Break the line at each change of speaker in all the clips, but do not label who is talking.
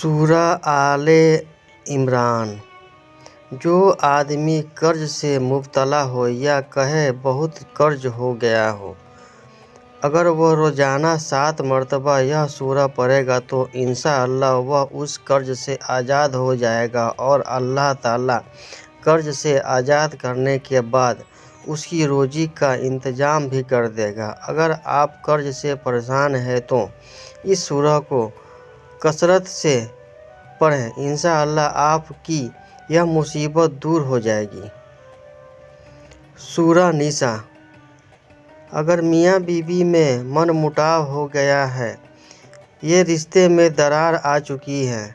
سورہ آل عمران۔ جو آدمی قرض سے مبتلا ہو یا کہے بہت قرض ہو گیا ہو، اگر وہ روزانہ 7 مرتبہ یہ سورہ پڑھے گا تو انشاءاللہ وہ اس قرض سے آزاد ہو جائے گا، اور اللہ تعالیٰ قرض سے آزاد کرنے کے بعد اس کی روزی کا انتظام بھی کر دے گا۔ اگر آپ قرض سے پریشان ہیں تو اس سورہ کو کثرت سے پڑھیں، انشاءاللہ آپ کی یہ مصیبت دور ہو جائے گی۔ سورہ نساء۔ اگر میاں بیوی میں من مٹاو ہو گیا ہے، یہ رشتے میں درار آ چکی ہے،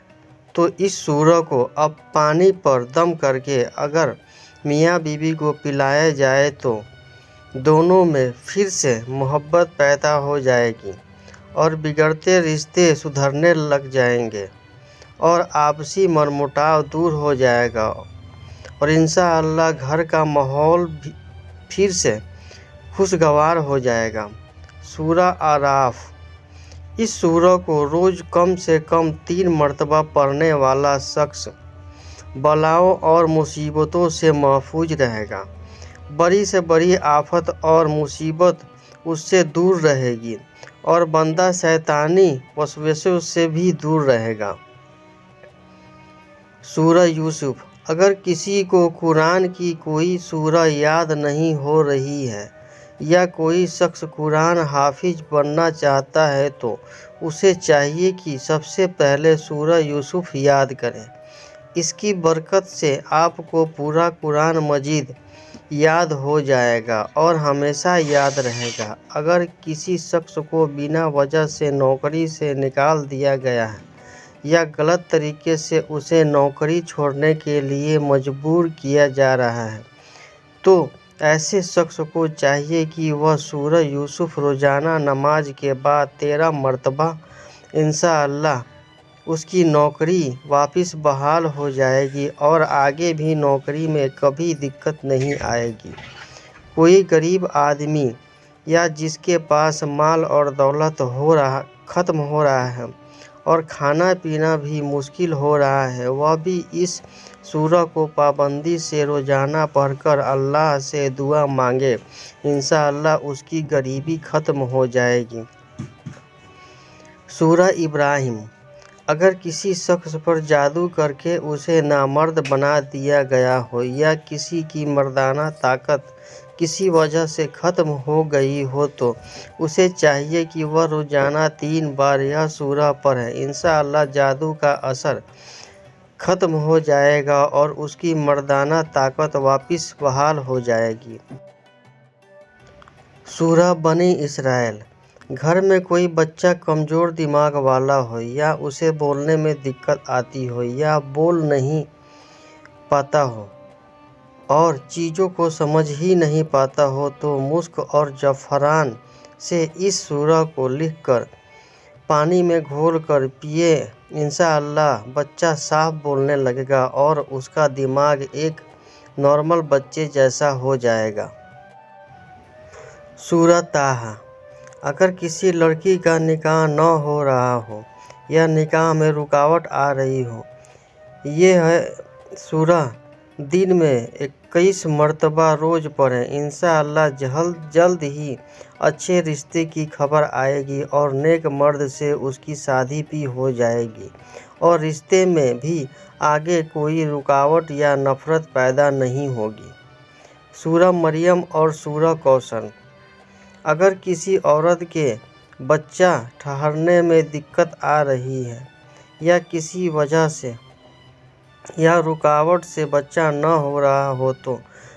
تو اس سورہ کو اب پانی پر دم کر کے اگر میاں بیوی کو پلایا جائے تو دونوں میں پھر سے محبت پیدا ہو جائے گی اور بگڑتے رشتے سدھرنے لگ جائیں گے اور آپسی من مٹاو دور ہو جائے گا، اور انشاءاللہ گھر کا ماحول پھر سے خوشگوار ہو جائے گا۔ سورہ اعراف۔ اس سورہ کو روز کم سے کم 3 مرتبہ پڑھنے والا شخص بلاؤں اور مصیبتوں سے محفوظ رہے گا۔ بڑی سے بڑی آفت اور مصیبت اس سے دور رہے گی، اور بندہ شیطانی وسوسوں سے بھی دور رہے گا۔ سورہ یوسف۔ اگر کسی کو قرآن کی کوئی سورہ یاد نہیں ہو رہی ہے یا کوئی شخص قرآن حافظ بننا چاہتا ہے تو اسے چاہیے کہ سب سے پہلے سورہ یوسف یاد کرے۔ اس کی برکت سے آپ کو پورا قرآن مجید یاد ہو جائے گا اور ہمیشہ یاد رہے گا۔ اگر کسی شخص کو بنا وجہ سے نوکری سے نکال دیا گیا ہے یا غلط طریقے سے اسے نوکری چھوڑنے کے لیے مجبور کیا جا رہا ہے، تو ایسے شخص کو چاہیے کہ وہ سورہ یوسف روزانہ نماز کے بعد 13 مرتبہ انشاءاللہ اس کی نوکری واپس بحال ہو جائے گی اور آگے بھی نوکری میں کبھی دقت نہیں آئے گی۔ کوئی غریب آدمی یا جس کے پاس مال اور دولت ختم ہو رہا ہے اور کھانا پینا بھی مشکل ہو رہا ہے، وہ بھی اس سورہ کو پابندی سے روزانہ پڑھ کر اللہ سے دعا مانگے، انشاءاللہ اس کی غریبی ختم ہو جائے گی۔ سورہ ابراہیم۔ اگر کسی شخص پر جادو کر کے اسے نامرد بنا دیا گیا ہو یا کسی کی مردانہ طاقت کسی وجہ سے ختم ہو گئی ہو تو اسے چاہیے کہ وہ روزانہ 3 بار یہ سورہ پڑھے، انشاءاللہ جادو کا اثر ختم ہو جائے گا اور اس کی مردانہ طاقت واپس بحال ہو جائے گی۔ سورہ بنی اسرائیل۔ گھر میں کوئی بچہ کمزور دماغ والا ہو یا اسے بولنے میں دقت آتی ہو یا بول نہیں پاتا ہو اور چیزوں کو سمجھ ہی نہیں پاتا ہو تو مسک اور زعفران سے اس سورہ کو لکھ کر پانی میں گھول کر پیے، انشاءاللہ بچہ صاف بولنے لگے گا اور اس کا دماغ ایک نارمل بچے جیسا ہو جائے گا۔ سورہ طٰہٰ۔ اگر کسی لڑکی کا نکاح نہ ہو رہا ہو یا نکاح میں رکاوٹ آ رہی ہو، یہ سورہ دن میں 21 مرتبہ روز پڑھیں، انشاءاللہ جلد ہی اچھے رشتے کی خبر آئے گی اور نیک مرد سے اس کی شادی بھی ہو جائے گی اور رشتے میں بھی آگے کوئی رکاوٹ یا نفرت پیدا نہیں ہوگی۔ سورہ مریم اور سورہ کوثر۔ اگر کسی عورت کے بچہ ٹھہرنے میں دقت آ رہی ہے یا کسی وجہ سے یا رکاوٹ سے بچہ نہ ہو رہا ہو تو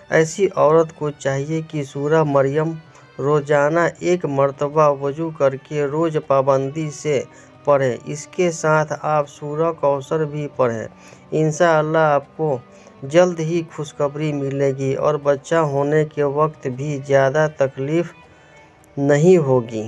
ایسی عورت کو چاہیے کہ سورہ مریم روزانہ 1 مرتبہ وضو کر کے روز پابندی سے پڑھے۔ اس کے ساتھ آپ سورہ کوثر بھی پڑھیں، انشاءاللہ آپ کو جلد ہی خوشخبری ملے گی اور بچہ ہونے کے وقت بھی زیادہ تکلیف نہیں ہوگی۔